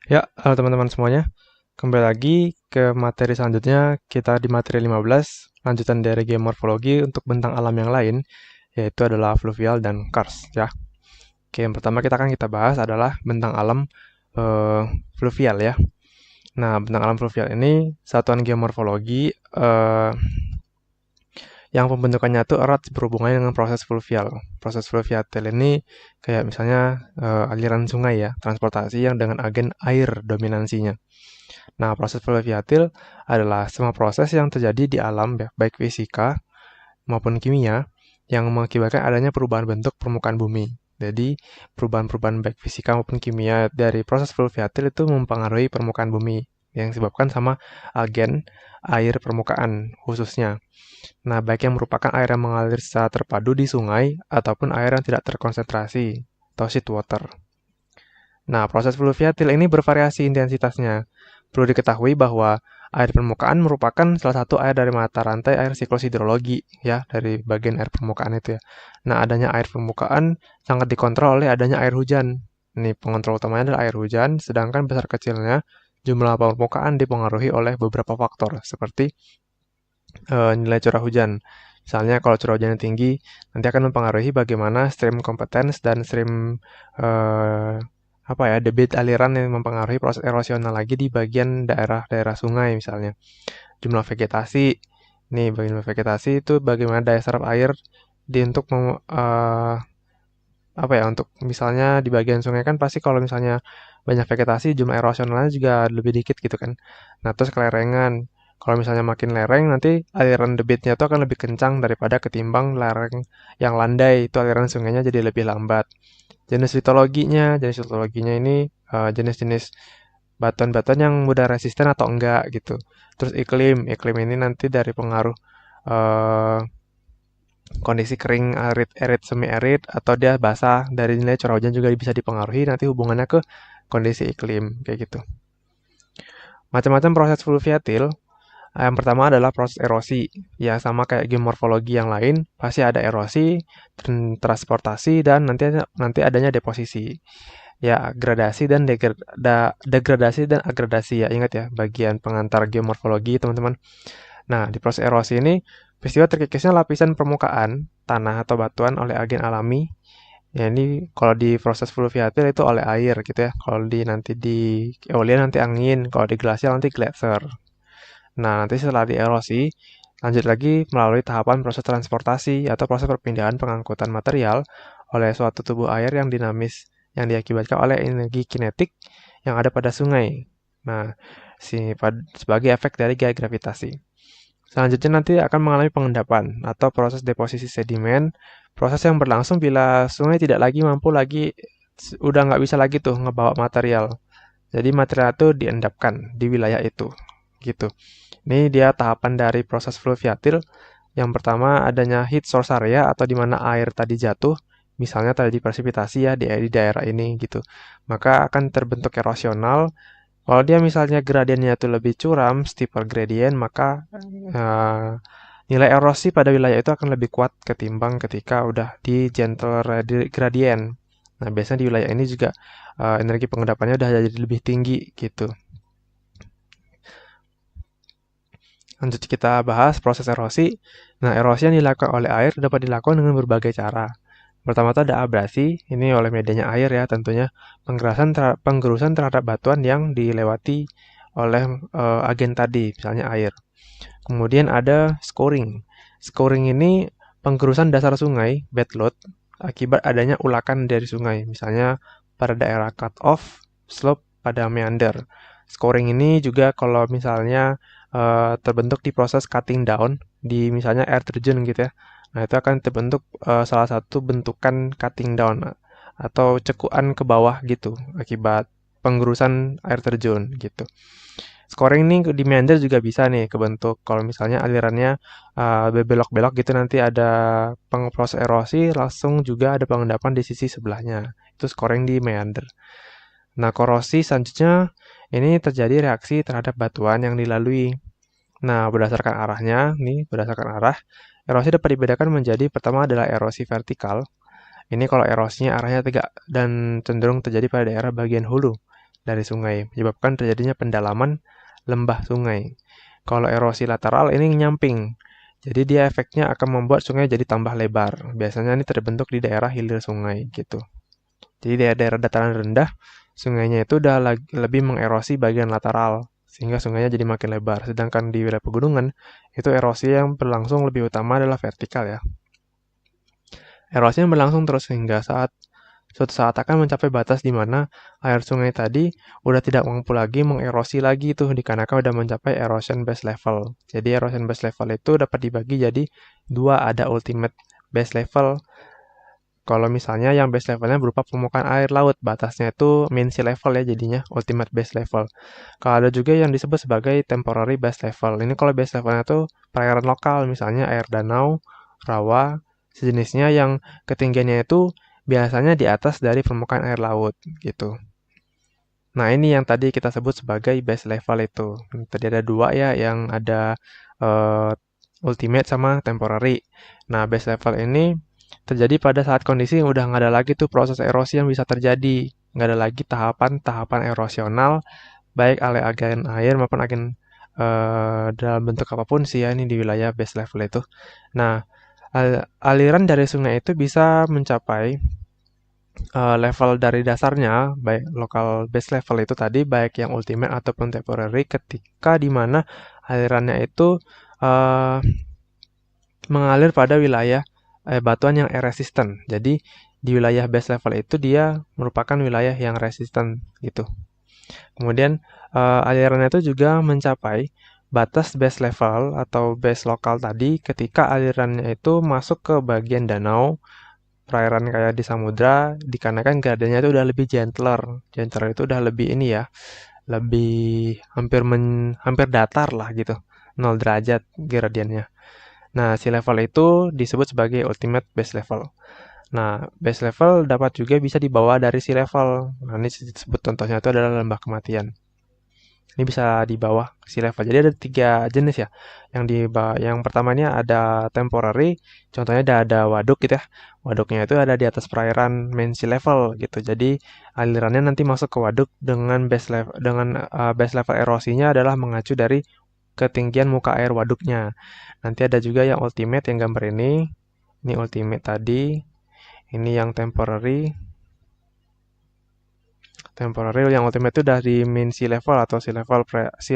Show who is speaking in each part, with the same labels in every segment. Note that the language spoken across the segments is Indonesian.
Speaker 1: Ya, halo teman-teman semuanya. Kembali lagi ke materi selanjutnya. Kita di materi 15, lanjutan dari geomorfologi untuk bentang alam yang lain, yaitu adalah fluvial dan karst, ya. Oke, yang pertama kita bahas adalah bentang alam eh, fluvial, ya. Nah, bentang alam fluvial ini satuan geomorfologi yang pembentukannya itu erat berhubungan dengan proses fluvial. Proses fluviatil ini kayak misalnya aliran sungai ya, transportasi yang dengan agen air dominansinya. Nah, proses fluviatil adalah semua proses yang terjadi di alam, ya, baik fisika maupun kimia, yang mengakibatkan adanya perubahan bentuk permukaan bumi. Jadi, perubahan-perubahan baik fisika maupun kimia dari proses fluviatil itu mempengaruhi permukaan bumi, yang disebabkan sama agen air permukaan khususnya. Nah, baik yang merupakan air yang mengalir secara terpadu di sungai, ataupun air yang tidak terkonsentrasi, atau sheet water. Nah, proses fluviatil ini bervariasi intensitasnya. Perlu diketahui bahwa air permukaan merupakan salah satu air dari mata rantai air siklus hidrologi, ya, dari bagian air permukaan itu ya. Nah, adanya air permukaan sangat dikontrol oleh adanya air hujan. Ini pengontrol utamanya adalah air hujan, sedangkan besar kecilnya jumlah permukaan dipengaruhi oleh beberapa faktor, seperti nilai curah hujan. Misalnya kalau curah hujannya tinggi, nanti akan mempengaruhi bagaimana stream competence dan stream eh, apa ya, debit aliran yang mempengaruhi proses erosional lagi di bagian daerah-daerah sungai misalnya. Jumlah vegetasi, nih bagian vegetasi itu bagaimana daya serap air di untuk apa ya, untuk misalnya di bagian sungai kan pasti kalau misalnya banyak vegetasi jumlah erosionalnya juga lebih dikit gitu kan. Nah, terus kelerengan. Kalau misalnya makin lereng nanti aliran debitnya itu akan lebih kencang daripada ketimbang lereng yang landai, itu aliran sungainya jadi lebih lambat. Jenis litologinya ini jenis-jenis batuan-batuan yang mudah resisten atau enggak gitu. Terus iklim ini nanti dari pengaruh eh, kondisi kering, arid, arid, semi arid, atau dia basah. Dari nilai curah hujan juga bisa dipengaruhi nanti hubungannya ke kondisi iklim kayak gitu. Macam-macam proses fluviatil. Yang pertama adalah proses erosi. Ya sama kayak geomorfologi yang lain, pasti ada erosi, transportasi, dan nanti adanya deposisi. Ya, degradasi dan agradasi ya. Ingat ya, bagian pengantar geomorfologi, teman-teman. Nah, di proses erosi ini, peristiwa terkikisnya lapisan permukaan tanah atau batuan oleh agen alami. Ya, ini kalau di proses fluviatil itu oleh air gitu ya. Kalau nanti di eolian nanti angin, kalau di glasial nanti gletser. Nah, nanti setelah dierosi, lanjut lagi melalui tahapan proses transportasi atau proses perpindahan pengangkutan material oleh suatu tubuh air yang dinamis yang diakibatkan oleh energi kinetik yang ada pada sungai. Nah, sebagai efek dari gaya gravitasi. Selanjutnya nanti akan mengalami pengendapan atau proses deposisi sedimen, proses yang berlangsung bila sungai tidak lagi mampu lagi, udah nggak bisa lagi tuh ngebawa material. Jadi material itu diendapkan di wilayah itu, gitu. Ini dia tahapan dari proses fluviatil. Yang pertama adanya heat source area atau di mana air tadi jatuh, misalnya tadi presipitasi ya di daerah ini gitu. Maka akan terbentuk erosional. Kalau dia misalnya gradiennya itu lebih curam, steeper gradient, maka eh, nilai erosi pada wilayah itu akan lebih kuat ketimbang ketika udah di gentle gradient. Nah, biasanya di wilayah ini juga energi pengendapannya udah jadi lebih tinggi gitu. Lanjut kita bahas proses erosi. Nah, erosi yang dilakukan oleh air dapat dilakukan dengan berbagai cara. Pertama itu ada abrasi, ini oleh medianya air ya tentunya. Penggerusan terhadap batuan yang dilewati oleh agen tadi, misalnya air. Kemudian ada scoring. Scoring ini penggerusan dasar sungai, bedload, akibat adanya ulakan dari sungai, misalnya pada daerah cut off, slope, pada meander. Scoring ini juga kalau misalnya terbentuk di proses cutting down, di misalnya air terjun gitu ya. Nah, itu akan terbentuk salah satu bentukan cutting down atau cekuan ke bawah gitu akibat penggerusan air terjun gitu. Scoring ini di meander juga bisa nih kebentuk kalau misalnya alirannya berbelok-belok gitu nanti ada proses erosi langsung juga ada pengendapan di sisi sebelahnya. Itu scoring di meander. Nah, korosi selanjutnya ini terjadi reaksi terhadap batuan yang dilalui. Nah, berdasarkan arah, erosi dapat dibedakan menjadi pertama adalah erosi vertikal. Ini kalau erosinya arahnya tegak dan cenderung terjadi pada daerah bagian hulu. dari sungai, menyebabkan terjadinya pendalaman lembah sungai. Kalau erosi lateral ini nyamping, jadi dia efeknya akan membuat sungai jadi tambah lebar. Biasanya ini terbentuk di daerah hilir sungai gitu. Jadi di daerah dataran rendah, sungainya itu udah lebih mengerosi bagian lateral, sehingga sungainya jadi makin lebar. Sedangkan di wilayah pegunungan, itu erosi yang berlangsung lebih utama adalah vertikal ya. Erosinya berlangsung terus hingga suatu saat akan mencapai batas di mana air sungai tadi udah tidak mampu lagi mengerosi lagi tuh dikarenakan udah mencapai erosion base level. Jadi erosion base level itu dapat dibagi jadi dua, ada ultimate base level. Kalau misalnya yang base levelnya berupa permukaan air laut, batasnya itu mean sea level ya jadinya ultimate base level. Kalau ada juga yang disebut sebagai temporary base level. Ini kalau base levelnya tuh perairan lokal, misalnya air danau, rawa, sejenisnya yang ketinggiannya itu biasanya di atas dari permukaan air laut gitu. Nah, ini yang tadi kita sebut sebagai base level itu. Tadi ada dua ya, yang ada uh, ultimate sama temporary. Nah, base level ini terjadi pada saat kondisi udah nggak ada lagi tuh proses erosi yang bisa terjadi. Nggak ada lagi tahapan-tahapan erosional, baik oleh agen air maupun agen dalam bentuk apapun sih ya ini di wilayah base level itu. Nah, aliran dari sungai itu bisa mencapai level dari dasarnya, baik lokal base level itu tadi, baik yang ultimate ataupun temporary, ketika di mana alirannya itu uh, mengalir pada wilayah batuan yang resisten. Jadi di wilayah base level itu dia merupakan wilayah yang resisten gitu. Kemudian alirannya itu juga mencapai batas base level atau base lokal tadi ketika alirannya itu masuk ke bagian danau, perairan kayak di samudra, dikarenakan gradasinya itu udah lebih gentler. Gentler itu udah lebih ini ya, lebih hampir datar lah gitu. 0 derajat gradiennya. Nah, sea level itu disebut sebagai ultimate base level. Nah, base level dapat juga bisa dibawa dari sea level. Nah, ini disebut contohnya itu adalah lembah kematian. Ini bisa di bawah sea level. Jadi ada 3 jenis ya. Yang pertamanya ada temporary, contohnya ada waduk gitu ya. Waduknya itu ada di atas perairan main sea level gitu. Jadi alirannya nanti masuk ke waduk dengan base level erosinya adalah mengacu dari ketinggian muka air waduknya. Nanti ada juga yang ultimate yang gambar ini. Ini ultimate tadi. Ini yang temporary. Temporary yang ultimate itu dari mean sea level atau sea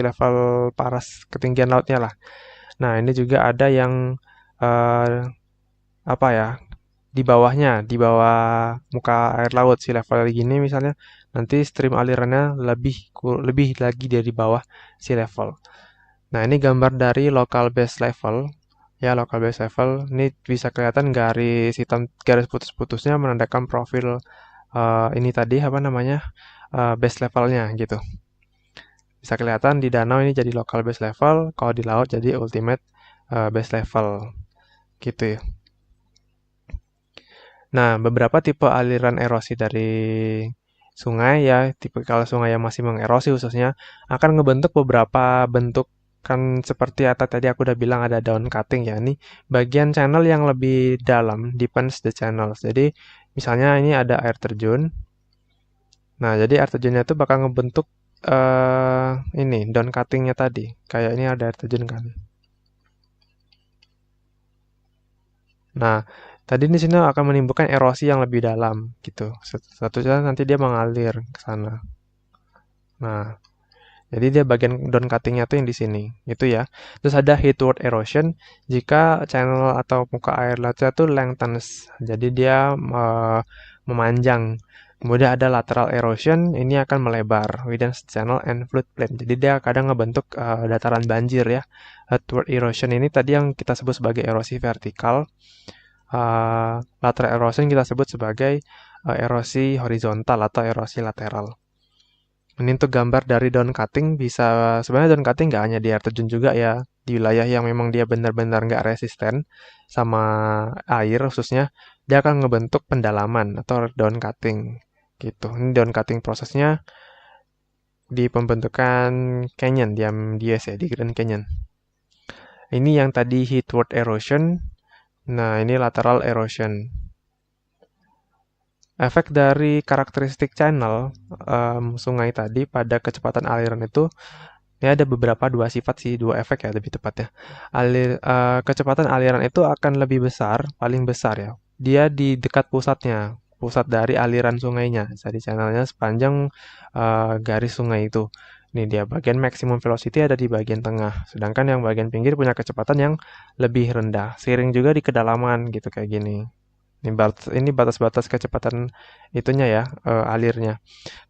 Speaker 1: level paras ketinggian lautnya lah. Nah, ini juga ada yang uh, apa ya? Di bawahnya, di bawah muka air laut sea level gini misalnya, nanti stream alirannya lebih lagi dari bawah sea level. Nah, ini gambar dari local base level. Ya, local base level. Ini bisa kelihatan garis hitam, garis putus-putusnya menandakan profil ini tadi apa namanya? Base levelnya gitu. Bisa kelihatan di danau ini jadi local base level, kalau di laut jadi ultimate base level gitu ya. Nah, beberapa tipe aliran erosi dari sungai ya, tipe kalau sungai yang masih mengerosi khususnya akan ngebentuk beberapa bentuk kan seperti tadi aku udah bilang ada down cutting ya. Ini bagian channel yang lebih dalam, depends the channels. Jadi misalnya ini ada air terjun. Nah, jadi air terjunnya itu bakal ngebentuk ini down cuttingnya tadi. Kayak ini ada air terjun kan. Nah, tadi di sini akan menimbulkan erosi yang lebih dalam gitu. Satu-satunya nanti dia mengalir ke sana. Nah, jadi dia bagian down cuttingnya tuh yang di sini, itu ya. Terus ada headward erosion jika channel atau muka air lautnya tuh lengthens, jadi dia memanjang. Kemudian ada lateral erosion, ini akan melebar, widen channel and floodplain. Jadi dia kadang ngebentuk dataran banjir ya. Headward erosion ini tadi yang kita sebut sebagai erosi vertikal. Lateral erosion kita sebut sebagai erosi horizontal atau erosi lateral. Ini untuk gambar dari down cutting bisa sebenarnya down cutting nggak hanya di air terjun juga ya di wilayah yang memang dia benar-benar nggak resisten sama air khususnya dia akan ngebentuk pendalaman atau down cutting gitu. Ini down cutting prosesnya di pembentukan canyon di US ya di Grand Canyon. Ini yang tadi headward erosion. Nah ini lateral erosion. Efek dari karakteristik channel sungai tadi pada kecepatan aliran itu, ini ada beberapa dua sifat sih, dua efek ya lebih tepatnya. Kecepatan aliran itu akan lebih besar, paling besar ya. Dia di dekat pusatnya, pusat dari aliran sungainya. Jadi channelnya sepanjang garis sungai itu. Ini dia bagian maximum velocity ada di bagian tengah, sedangkan yang bagian pinggir punya kecepatan yang lebih rendah. Seiring juga di kedalaman gitu kayak gini. Ini batas-batas kecepatan itunya ya, alirnya.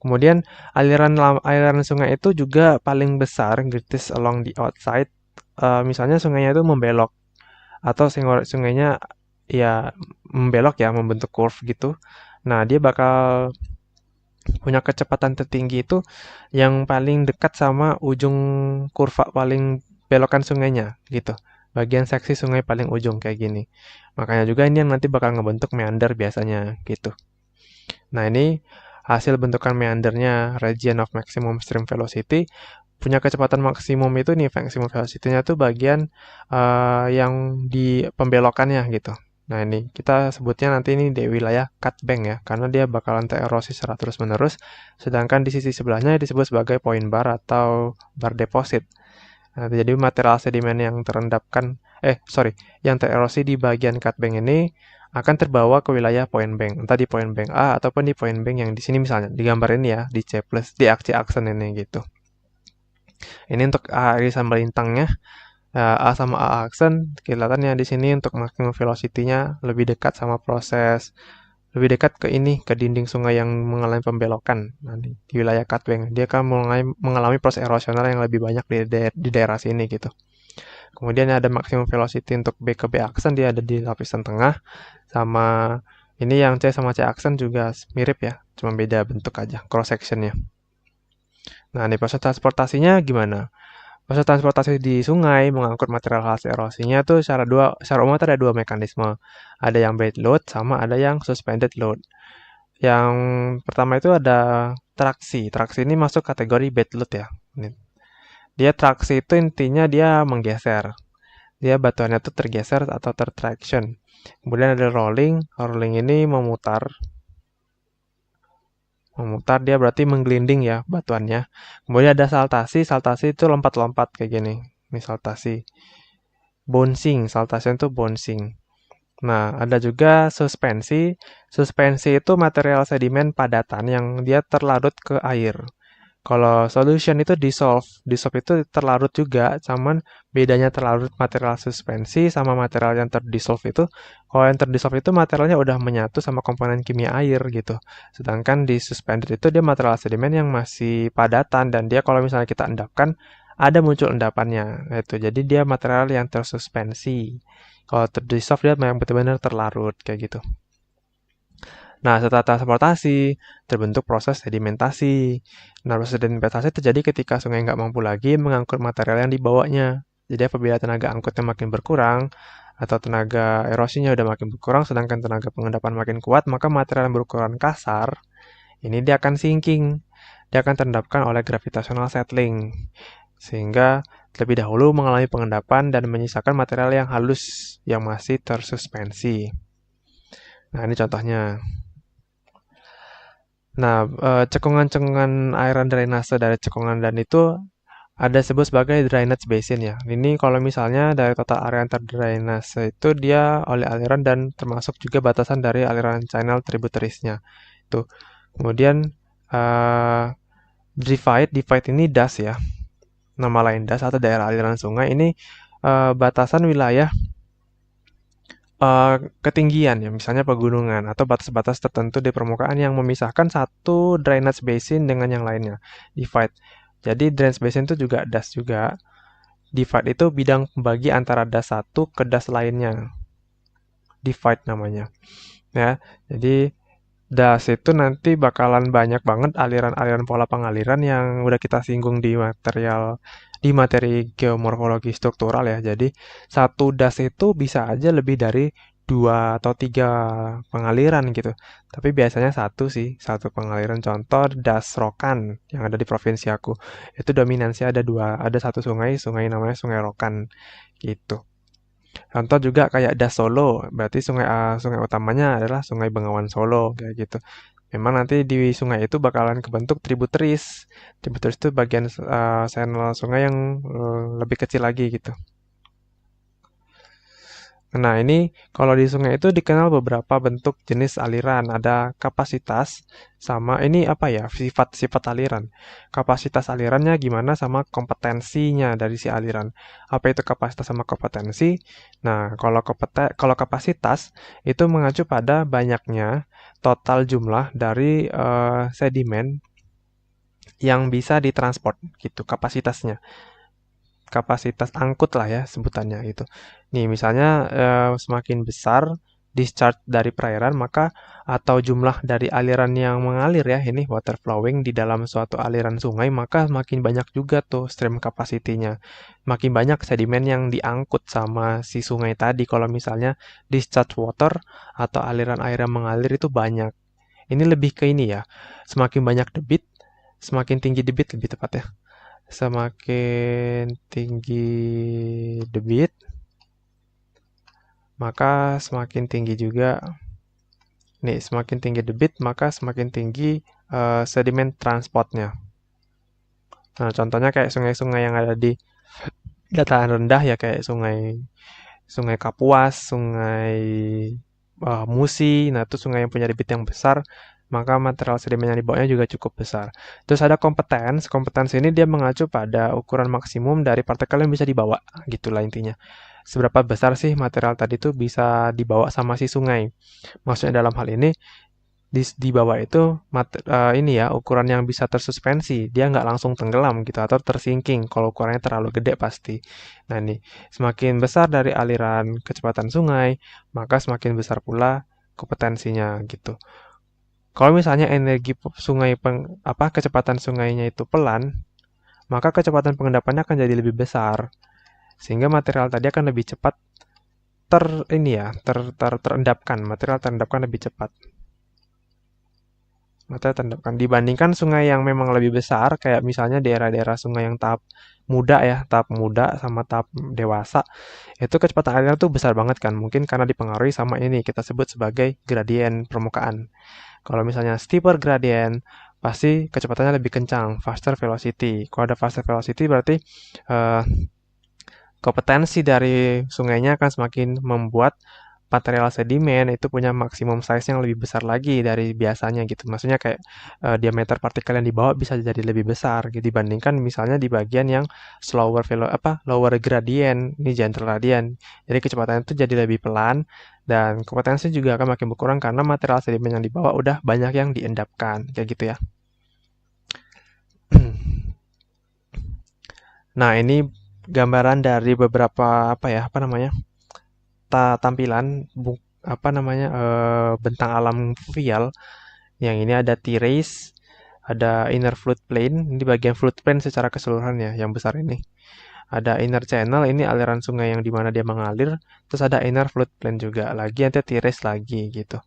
Speaker 1: Kemudian aliran sungai itu juga paling besar greatest along the outside. Misalnya sungainya itu membelok atau sungainya ya membelok ya, membentuk curve gitu. Nah, dia bakal punya kecepatan tertinggi itu yang paling dekat sama ujung kurva paling belokan sungainya gitu. Bagian seksi sungai paling ujung kayak gini. Makanya juga ini yang nanti bakal ngebentuk meander biasanya gitu. Nah, ini hasil bentukan meandernya region of maximum stream velocity punya kecepatan maksimum itu nih maximum velocity-nya tuh bagian yang di pembelokannya gitu. Nah, ini kita sebutnya nanti ini di wilayah cut bank ya, karena dia bakalan tererosi secara terus-menerus, sedangkan di sisi sebelahnya disebut sebagai point bar atau bar deposit. Nah, jadi material sedimen yang yang tererosi di bagian cut bank ini akan terbawa ke wilayah point bank, entah di point bank A ataupun di point bank yang di sini misalnya, di gambar ini ya, di C+, di aksen ini gitu. Ini untuk irisan melintangnya. A sama A aksen kelihatan ya di sini untuk maximum velocity-nya lebih dekat sama proses lebih dekat ke ini ke dinding sungai yang mengalami pembelokan. Nah, di wilayah cutbank dia akan mulai mengalami proses erosional yang lebih banyak di daerah sini gitu. Kemudian ada maximum velocity untuk B ke B aksen dia ada di lapisan tengah sama ini yang C sama C aksen juga mirip ya, cuma beda bentuk aja cross sectionnya. Nah, ini proses transportasinya gimana? Proses transportasi di sungai mengangkut material hasil erosinya tuh secara umum ada dua mekanisme. Ada yang bed load sama ada yang suspended load. Yang pertama itu ada traksi. Traksi ini masuk kategori bed load ya. Dia traksi itu intinya dia menggeser. Dia batuannya tuh tergeser atau tertraction. Kemudian ada rolling. Rolling ini memutar. Memutar dia berarti menggelinding ya batuannya. Kemudian ada saltasi. Saltasi itu lompat-lompat kayak gini. Ini saltasi. Bouncing, saltation itu bouncing. Nah, ada juga suspensi. Suspensi itu material sedimen padatan yang dia terlarut ke air. Kalau solution itu dissolve. Dissolve itu terlarut juga, cuman bedanya terlarut material suspensi sama material yang terdissolve itu, kalau yang terdissolve itu materialnya udah menyatu sama komponen kimia air gitu. Sedangkan di suspended itu dia material sedimen yang masih padatan dan dia kalau misalnya kita endapkan, ada muncul endapannya. Itu. Jadi dia material yang tersuspensi. Kalau terdissolve dia memang benar-benar terlarut kayak gitu. Nah, setelah transportasi, terbentuk proses sedimentasi. Nah, proses sedimentasi terjadi ketika sungai nggak mampu lagi mengangkut material yang dibawanya. Jadi apabila tenaga angkutnya makin berkurang, atau tenaga erosinya udah makin berkurang, sedangkan tenaga pengendapan makin kuat, maka material yang berukuran kasar, ini dia akan sinking. Dia akan terendapkan oleh gravitational settling. Sehingga terlebih dahulu mengalami pengendapan dan menyisakan material yang halus yang masih tersuspensi. Nah, ini contohnya. Nah, cekungan-cekungan airan drainase dari cekungan dan itu ada sebut sebagai drainage basin ya. Ini kalau misalnya dari total area yang terdrainase itu dia oleh aliran dan termasuk juga batasan dari aliran channel tributaries-nya. Itu. Kemudian divide ini das ya. Nama lain das atau daerah aliran sungai ini batasan wilayah ketinggian ya, misalnya pegunungan atau batas-batas tertentu di permukaan yang memisahkan satu drainage basin dengan yang lainnya. Divide. Jadi drainage basin itu juga das juga. Divide itu bidang pembagi antara das satu ke das lainnya. Divide namanya. Ya, jadi das itu nanti bakalan banyak banget aliran-aliran pola pengaliran yang udah kita singgung di materi geomorfologi struktural ya. Jadi satu das itu bisa aja lebih dari 2 atau 3 pengaliran gitu. Tapi biasanya satu pengaliran. Contoh das Rokan yang ada di provinsi aku. Itu dominansi ada satu sungai namanya Sungai Rokan gitu. Contoh juga kayak Das Solo, berarti sungai utamanya adalah Sungai Bengawan Solo kayak gitu. Memang nanti di sungai itu bakalan kebentuk tributaries. Tributaries itu bagian channel sungai yang lebih kecil lagi gitu. Nah, ini kalau di sungai itu dikenal beberapa bentuk jenis aliran. Ada kapasitas sama ini apa ya? Sifat-sifat aliran. Kapasitas alirannya gimana sama kompetensinya dari si aliran. Apa itu kapasitas sama kompetensi? Nah, kalau kapasitas itu mengacu pada banyaknya total jumlah dari sedimen yang bisa ditransport gitu kapasitasnya, kapasitas angkut lah ya sebutannya itu. Nih misalnya semakin besar discharge dari perairan maka atau jumlah dari aliran yang mengalir ya ini water flowing di dalam suatu aliran sungai maka makin banyak juga tuh stream capacity-nya. Makin banyak sedimen yang diangkut sama si sungai tadi kalau misalnya discharge water atau aliran air yang mengalir itu banyak. Ini lebih ke ini ya. Semakin banyak debit, semakin tinggi debit lebih tepat ya. Semakin tinggi debit, maka semakin tinggi juga nih, semakin tinggi debit, maka semakin tinggi sedimen transportnya. Nah, contohnya kayak sungai-sungai yang ada di dataran rendah ya kayak sungai Sungai Kapuas, Sungai Musi, nah itu sungai yang punya debit yang besar, maka material sedimen yang dibawanya juga cukup besar. Terus ada kompetensi ini dia mengacu pada ukuran maksimum dari partikel yang bisa dibawa, gitulah intinya. Seberapa besar sih material tadi tuh bisa dibawa sama si sungai? Maksudnya dalam hal ini di bawah itu ini ya ukuran yang bisa tersuspensi dia nggak langsung tenggelam gitu atau tersinking kalau ukurannya terlalu gede pasti. Nah ini semakin besar dari aliran kecepatan sungai maka semakin besar pula kompetensinya gitu. Kalau misalnya kecepatan sungainya itu pelan maka kecepatan pengendapannya akan jadi lebih besar sehingga material tadi akan lebih cepat terendapkan, material terendapkan lebih cepat. Mata terendapkan dibandingkan sungai yang memang lebih besar kayak misalnya daerah-daerah sungai yang tahap muda sama tahap dewasa itu kecepatan airnya tuh besar banget kan mungkin karena dipengaruhi sama ini kita sebut sebagai gradien permukaan. Kalau misalnya steeper gradient pasti kecepatannya lebih kencang, faster velocity. Kalau ada faster velocity berarti eh, kompetensi dari sungainya akan semakin membuat material sedimen itu punya maksimum size yang lebih besar lagi dari biasanya gitu. Maksudnya kayak diameter partikel yang dibawa bisa jadi lebih besar gitu dibandingkan misalnya di bagian yang lower gradient, ini gentle gradient. Jadi kecepatannya itu jadi lebih pelan dan kompetensi juga akan makin berkurang karena material sedimen yang dibawa udah banyak yang diendapkan kayak gitu ya. Nah, ini gambaran dari beberapa apa namanya? Tampilan bentang alam fluvial. Yang ini ada T-race, ada inner flood plain, ini bagian flood plain secara keseluruhan ya, yang besar ini. Ada inner channel, ini aliran sungai yang dimana dia mengalir, terus ada inner flood plain juga, lagi nanti T-race lagi gitu.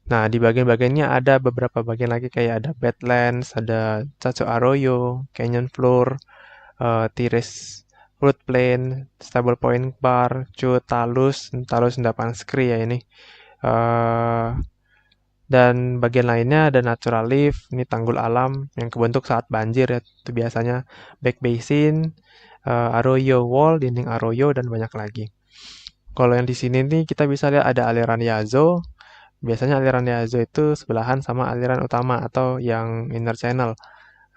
Speaker 1: Nah, di bagian-bagiannya ada beberapa bagian lagi kayak ada badlands, ada Chaco Arroyo, canyon floor, T-race floodplain, stable point bar, cut, talus endapan scree ya ini. Eh, dan bagian lainnya ada natural leaf, ini tanggul alam yang kebentuk saat banjir ya, itu biasanya back basin, arroyo wall, dinding arroyo dan banyak lagi. Kalau yang di sini nih kita bisa lihat ada aliran Yazo. Biasanya aliran Yazo itu sebelahan sama aliran utama atau yang inner channel.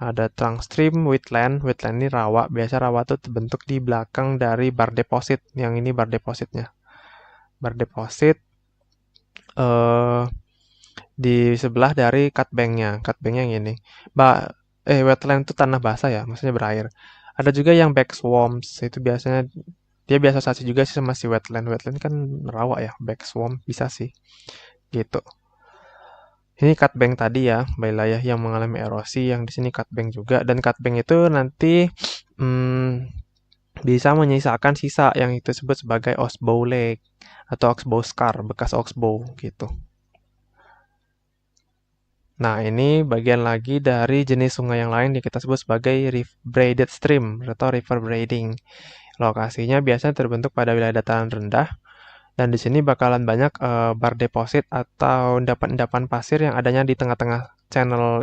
Speaker 1: Ada trunk stream, wetland ini rawa. Biasa rawa itu terbentuk di belakang dari bar deposit. Yang ini bar depositnya. Bar deposit eh, di sebelah dari cutbanknya. Cutbanknya yang ini. Wetland itu tanah basah ya, maksudnya berair. Ada juga yang back swamps. Itu biasanya dia biasa asosiasi juga sih sama si wetland. Wetland kan rawa ya, back swamp bisa sih. Gitu. Ini cutbank tadi ya, wilayah yang mengalami erosi, yang di sini cutbank juga. Dan cutbank itu nanti hmm, bisa menyisakan sisa yang itu disebut sebagai oxbow lake atau oxbow scar, bekas oxbow gitu. Nah, ini bagian lagi dari jenis sungai yang lain yang kita sebut sebagai braided stream atau river braiding. Lokasinya biasanya terbentuk pada wilayah dataran rendah, dan di sini bakalan banyak bar deposit atau endapan-endapan pasir yang adanya di tengah-tengah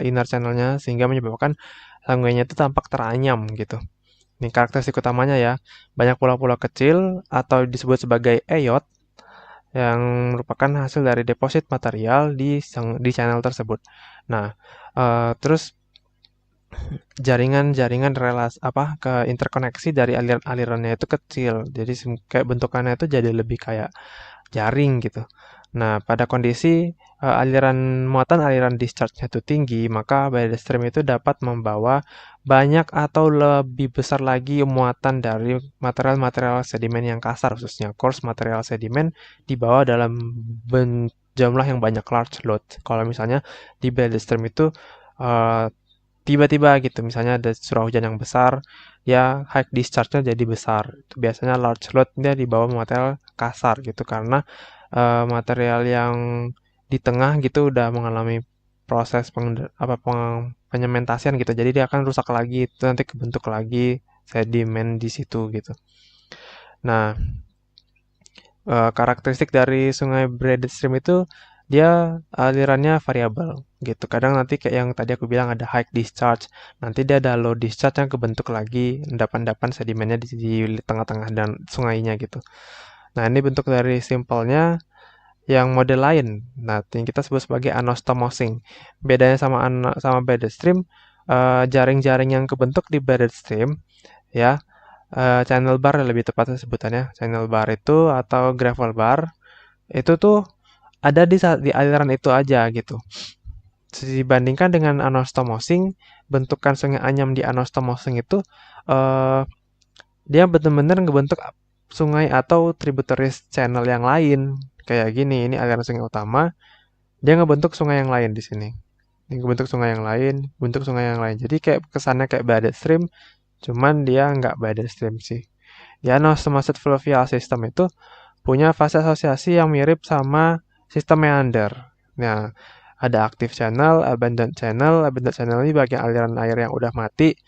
Speaker 1: inner channelnya, sehingga menyebabkan sungainya itu tampak teranyam gitu. Ini karakteristik utamanya ya, banyak pulau-pulau kecil atau disebut sebagai eyot yang merupakan hasil dari deposit material di channel tersebut. Nah, terus jaringan-jaringan ke interkoneksi dari aliran-alirannya itu kecil. Jadi kayak bentukannya itu jadi lebih kayak jaring gitu. Nah, pada kondisi aliran muatan aliran discharge-nya itu tinggi, maka bed stream itu dapat membawa banyak atau lebih besar lagi muatan dari material-material sedimen yang kasar, khususnya coarse material sedimen dibawa dalam jumlah yang banyak, large load. Kalau misalnya di bed stream itu eh, tiba-tiba gitu, misalnya ada curah hujan yang besar, ya high discharge-nya jadi besar. Itu biasanya large load dia dibawa material kasar gitu, karena material yang di tengah gitu udah mengalami proses penyementasian gitu. Jadi dia akan rusak lagi, itu nanti kebentuk lagi sedimen di situ gitu. Nah, karakteristik dari sungai Braided Stream itu dia alirannya variabel gitu. Kadang nanti kayak yang tadi aku bilang ada high discharge, nanti dia ada low discharge yang kebentuk lagi endapan-endapan sedimennya di tengah-tengah dan sungainya gitu. Nah, ini bentuk dari simpelnya yang model lain. Nah, yang kita sebut sebagai anostomosing. Bedanya sama bedded stream, jaring-jaring yang kebentuk di bedded stream ya, channel bar lebih tepatnya sebutannya. Channel bar itu atau gravel bar itu tuh ada di aliran itu aja gitu. Dibandingkan dengan anostomosing, bentukan sungai Anyam di anostomosing itu eh, dia benar-benar ngebentuk sungai atau tributaries channel yang lain. Kayak gini, ini aliran sungai utama, dia ngebentuk sungai yang lain di sini. Ini ngebentuk sungai yang lain, bentuk sungai yang lain. Jadi kayak kesannya kayak badet stream, cuman dia nggak badet stream sih. Ya, Anastomosis fluvial system itu punya fase asosiasi yang mirip sama sistem meander. Nah, ada active channel, abandoned channel. Abandoned channel ini bagian aliran air yang udah mati.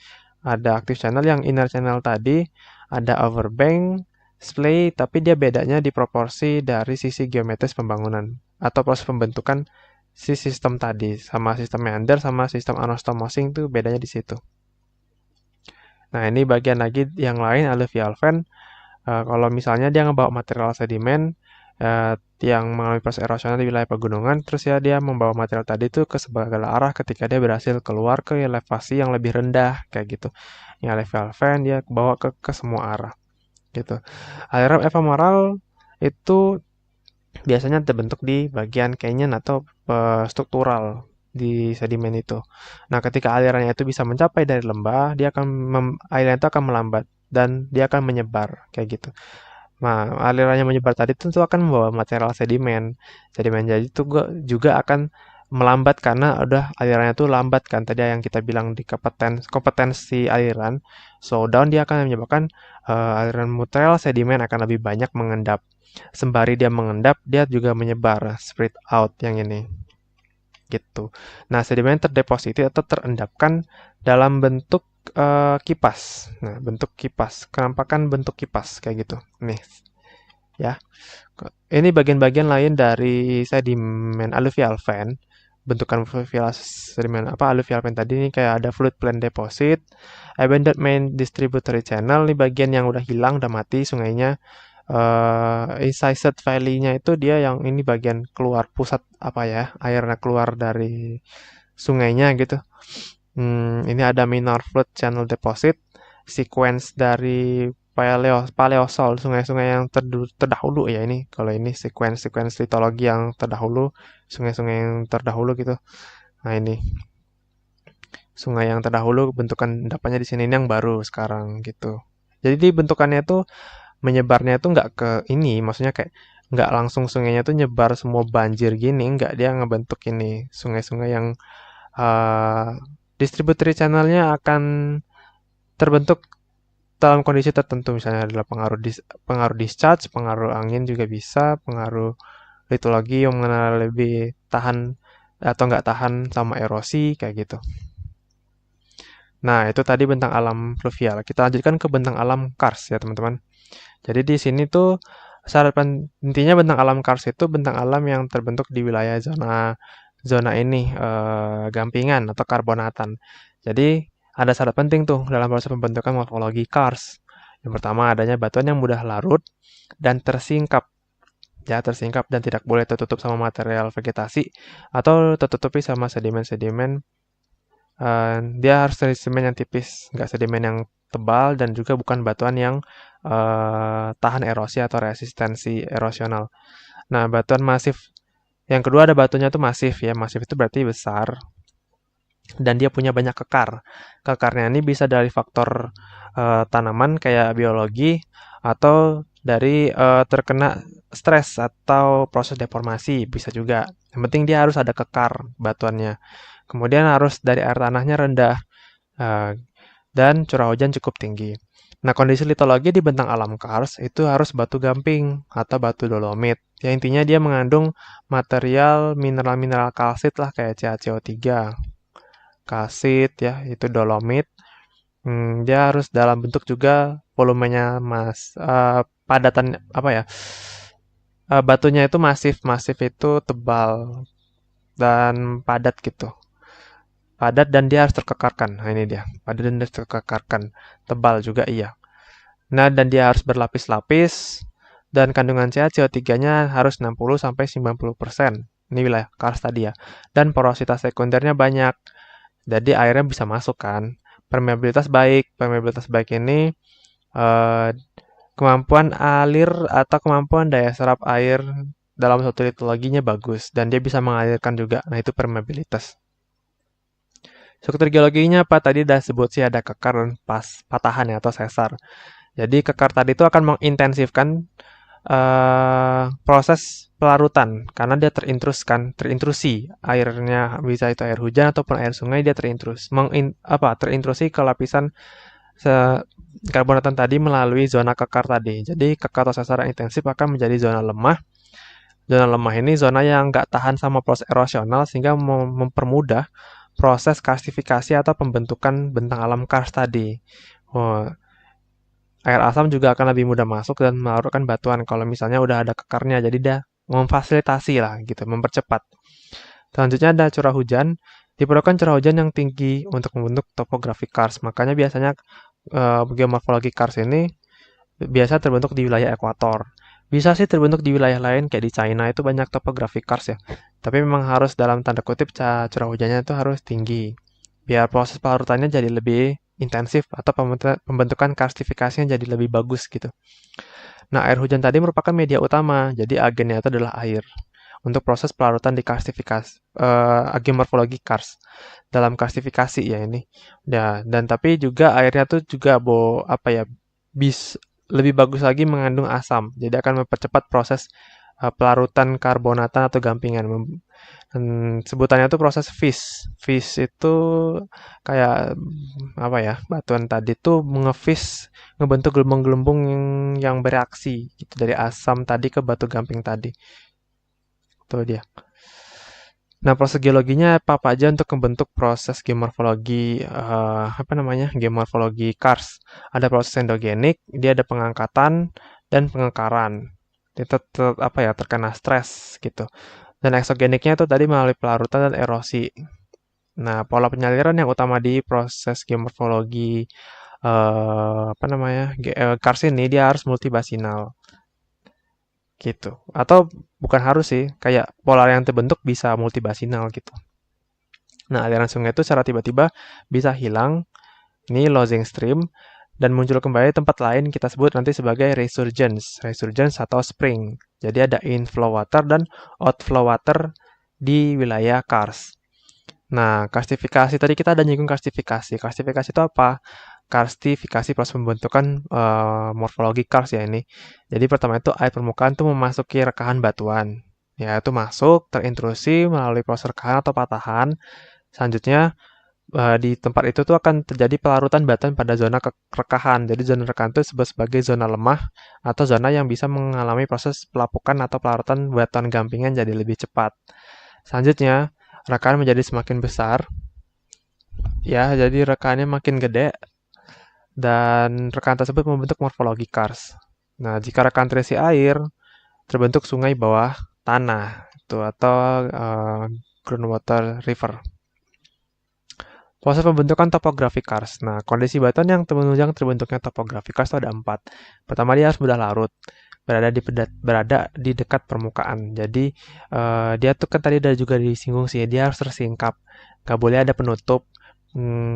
Speaker 1: Ada active channel yang inner channel tadi. Ada overbank, splay, tapi dia bedanya di proporsi dari sisi geometris pembangunan atau proses pembentukan si sistem tadi sama sistem meander sama sistem anastomosing tuh bedanya di situ. Nah, ini bagian lagi yang lain alluvial fan. Kalau misalnya dia ngebawa material sedimen yang mengalami proses erosional di wilayah pegunungan, terus ya dia membawa material tadi itu ke segala arah ketika dia berhasil keluar ke elevasi yang lebih rendah kayak gitu. Yang alluvial fan dia bawa ke semua arah gitu. Aliran ephemeral itu biasanya terbentuk di bagian canyon atau struktural di sedimen itu. Nah, ketika alirannya itu bisa mencapai dari lembah, aliran itu akan melambat dan dia akan menyebar kayak gitu. Nah, alirannya menyebar tadi tentu akan membawa material sedimen. Sedimen jadi itu juga akan melambat karena udah alirannya itu lambat kan tadi yang kita bilang di kompetensi aliran. So down dia akan menyebabkan aliran material sedimen akan lebih banyak mengendap. Sembari dia mengendap, dia juga menyebar, spread out yang ini gitu. Nah, sedimen terdepositi atau terendapkan dalam bentuk kipas. Nah, bentuk kipas, kenampakan bentuk kipas kayak gitu. Nih, ya. Ini bagian-bagian lain dari sedimen alluvial fan. Bentukan fluvial sedimen alluvial fan tadi ini kayak ada fluid plain deposit, abandoned main distributary channel. Ini bagian yang udah hilang, udah mati sungainya. Incised valley-nya itu dia yang ini bagian keluar pusat airnya keluar dari sungainya gitu. Ini ada minor flood channel deposit, sequence dari paleosol, sungai-sungai yang terdahulu ya ini. Kalau ini sequence litologi yang terdahulu, sungai-sungai yang terdahulu gitu. Nah, ini sungai yang terdahulu bentukan endapannya di sini ini yang baru sekarang gitu. Jadi bentukannya itu menyebarnya itu nggak ke ini, maksudnya kayak nggak langsung sungainya tuh nyebar semua banjir gini, nggak, dia ngebentuk ini sungai-sungai yang uh, distributary channelnya akan terbentuk dalam kondisi tertentu, misalnya adalah pengaruh discharge, pengaruh angin juga bisa, pengaruh litologi yang mengenal lebih tahan atau nggak tahan sama erosi kayak gitu. Nah, itu tadi bentang alam fluvial. Kita lanjutkan ke bentang alam karst ya, teman-teman. Jadi di sini tuh intinya bentang alam karst itu bentang alam yang terbentuk di wilayah zona zona ini gampingan atau karbonatan. Jadi ada syarat penting tuh dalam proses pembentukan morfologi karst. Yang pertama adanya batuan yang mudah larut dan tersingkap. Ya, tersingkap dan tidak boleh tertutup sama material vegetasi atau tertutupi sama sedimen-sedimen. Dia harus dari sedimen yang tipis, nggak sedimen yang tebal dan juga bukan batuan yang tahan erosi atau resistensi erosional. Nah, batuan masif yang kedua ada batunya itu masif ya. Masif itu berarti besar dan dia punya banyak kekar. Kekarnya ini bisa dari faktor tanaman kayak biologi atau dari terkena stres atau proses deformasi bisa juga. Yang penting dia harus ada kekar batuannya. Kemudian harus dari air tanahnya rendah eh, dan curah hujan cukup tinggi. Nah, kondisi litologi di bentang alam kars itu harus batu gamping atau batu dolomit. Ya, intinya dia mengandung material mineral-mineral kalsit lah kayak CaCO3, kalsit ya, itu dolomit. Dia harus dalam bentuk juga volumenya padatan apa ya? Batunya itu masif, masif itu tebal dan padat gitu. Padat dan dia harus terkekarkan. Nah, ini dia. Padat dan dia harus terkekarkan. Tebal juga iya. Nah, dan dia harus berlapis-lapis dan kandungan CaCO3-nya harus 60 sampai 90%. Ini wilayah kars tadi ya. Dan porositas sekundernya banyak. Jadi airnya bisa masuk kan. Permeabilitas baik. Permeabilitas baik ini eh, kemampuan alir atau kemampuan daya serap air dalam suatu litologinya bagus dan dia bisa mengalirkan juga. Nah, itu permeabilitas. Struktur geologinya apa? Tadi udah sebut sih ada kekar dan patahan ya atau sesar. Jadi kekar tadi itu akan mengintensifkan proses pelarutan karena dia terintrusi airnya bisa itu air hujan ataupun air sungai dia terintrusi ke lapisan karbonatan tadi melalui zona kekar tadi. Jadi kekar atau sesar yang intensif akan menjadi zona lemah. Zona lemah ini zona yang nggak tahan sama proses erosional sehingga mempermudah proses karstifikasi atau pembentukan bentang alam karst tadi. Oh, air asam juga akan lebih mudah masuk dan melarutkan batuan kalau misalnya udah ada kekarnya. Jadi dia memfasilitasi lah gitu, mempercepat. Selanjutnya ada curah hujan. Diperlukan curah hujan yang tinggi untuk membentuk topografi karst. Makanya biasanya geomorfologi karst ini biasa terbentuk di wilayah ekuator. Bisa sih terbentuk di wilayah lain kayak di China itu banyak topografi karst ya. Tapi memang harus dalam tanda kutip curah hujannya itu harus tinggi. Biar proses pelarutannya jadi lebih intensif atau pembentukan karstifikasinya jadi lebih bagus gitu. Nah, air hujan tadi merupakan media utama, jadi agennya itu adalah air untuk proses pelarutan di karstifikasi agen morfologi karst dalam karstifikasi ya ini. Ya, dan tapi juga airnya tuh juga apa ya lebih bagus lagi mengandung asam. Jadi akan mempercepat proses pelarutan karbonatan atau gampingan. Sebutannya itu proses fish. Fish itu kayak apa ya? Batuan tadi tuh ngebentuk gelembung-gelembung yang bereaksi gitu dari asam tadi ke batu gamping tadi. Itu dia. Nah, proses geologinya apa aja untuk membentuk proses geomorfologi apa namanya? Geomorfologi karst. Ada proses endogenik, dia ada pengangkatan dan pengekaran. Dia apa ya? Terkena stres gitu. Dan eksogeniknya itu tadi melalui pelarutan dan erosi. Nah, pola penyaliran yang utama di proses geomorfologi apa namanya? Karst ini dia harus multibasinal gitu. Atau bukan harus sih, kayak pola yang terbentuk bisa multibasinal gitu. Nah, aliran sungai itu secara tiba-tiba bisa hilang, ini losing stream, dan muncul kembali di tempat lain kita sebut nanti sebagai resurgence atau spring. Jadi ada inflow water dan outflow water di wilayah karst. Nah, karstifikasi tadi kita ada nyinggung karstifikasi. Karstifikasi itu apa? Karstifikasi proses pembentukan morfologi karst ya ini. Jadi pertama itu air permukaan itu memasuki rekahan batuan. Ya, itu masuk, terintrusi melalui proses rekahan atau patahan. Selanjutnya di tempat itu tuh akan terjadi pelarutan batuan pada zona rekahan. Jadi zona rekahan itu disebut sebagai zona lemah atau zona yang bisa mengalami proses pelapukan atau pelarutan batuan gampingan jadi lebih cepat. Selanjutnya, rekahan menjadi semakin besar Ya, jadi rekannya makin gede dan rekan tersebut membentuk morfologi kars. Nah, jika rekan terisi air, terbentuk sungai bawah tanah itu atau groundwater river. Proses pembentukan topografi kars. Nah, kondisi batuan yang menunjang terbentuknya topografi kars itu ada 4. Pertama, dia harus mudah larut, berada di dekat permukaan. Jadi, dia tuh kan tadi udah juga disinggung sih, dia harus tersingkap. Nggak boleh ada penutup,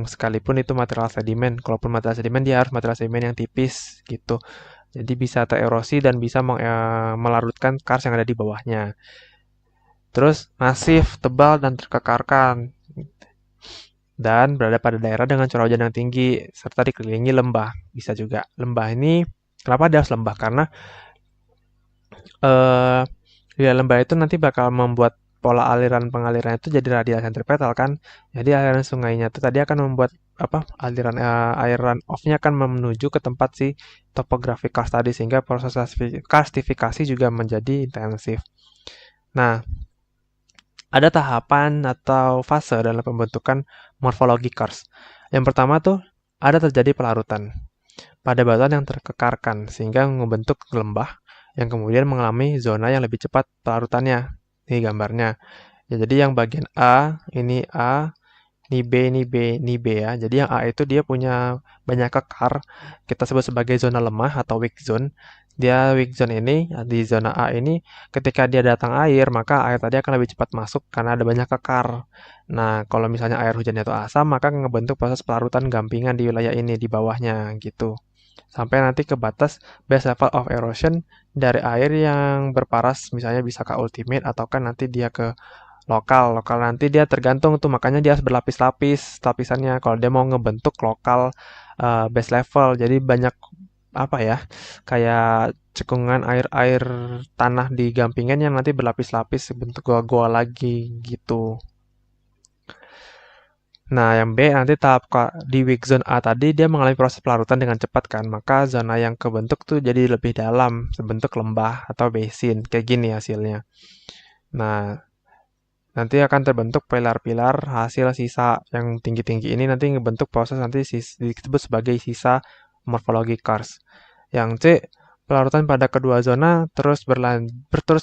Speaker 1: sekalipun itu material sedimen. Kalaupun material sedimen, dia harus material sedimen yang tipis gitu. Jadi bisa tererosi dan bisa melarutkan kars yang ada di bawahnya. Terus masif, tebal, dan terkekarkan dan berada pada daerah dengan curah hujan yang tinggi serta dikelilingi lembah. Bisa juga. Lembah ini kenapa dia harus lembah? Karena eh di lembah itu nanti bakal membuat pola aliran pengaliran itu jadi radial sentripetal kan. Jadi aliran sungainya itu tadi akan membuat aliran airan off-nya akan menuju ke tempat si topografi karst tadi sehingga proses karstifikasi juga menjadi intensif. Nah, ada tahapan atau fase dalam pembentukan morfologi karst. Yang pertama tuh ada terjadi pelarutan pada batuan yang terkekarkan sehingga membentuk lembah yang kemudian mengalami zona yang lebih cepat pelarutannya. Ini gambarnya. Ya, jadi yang bagian A, ini B, ini B, ini B ya. Jadi yang A itu dia punya banyak kekar, kita sebut sebagai zona lemah atau weak zone. Dia weak zone ini, di zona A ini, ketika dia datang air, maka air tadi akan lebih cepat masuk karena ada banyak kekar. Nah, kalau misalnya air hujannya itu asam, maka ngebentuk proses pelarutan gampingan di wilayah ini, di bawahnya, gitu. Sampai nanti ke batas base level of erosion dari air yang berparas, misalnya bisa ke ultimate, atau kan nanti dia ke lokal nanti dia tergantung tuh makanya dia harus berlapis-lapis lapisannya kalau dia mau ngebentuk lokal base level jadi banyak apa ya kayak cekungan air-air tanah di gampingan yang nanti berlapis-lapis bentuk gua-gua lagi gitu. Nah, yang B nanti di weak zone A tadi dia mengalami proses pelarutan dengan cepat kan, maka zona yang kebentuk tuh jadi lebih dalam, sebentuk lembah atau basin, kayak gini hasilnya. Nah, nanti akan terbentuk pilar-pilar hasil sisa yang tinggi-tinggi ini nanti ngebentuk proses nanti disebut sebagai sisa morfologi karst. Yang C, pelarutan pada kedua zona terus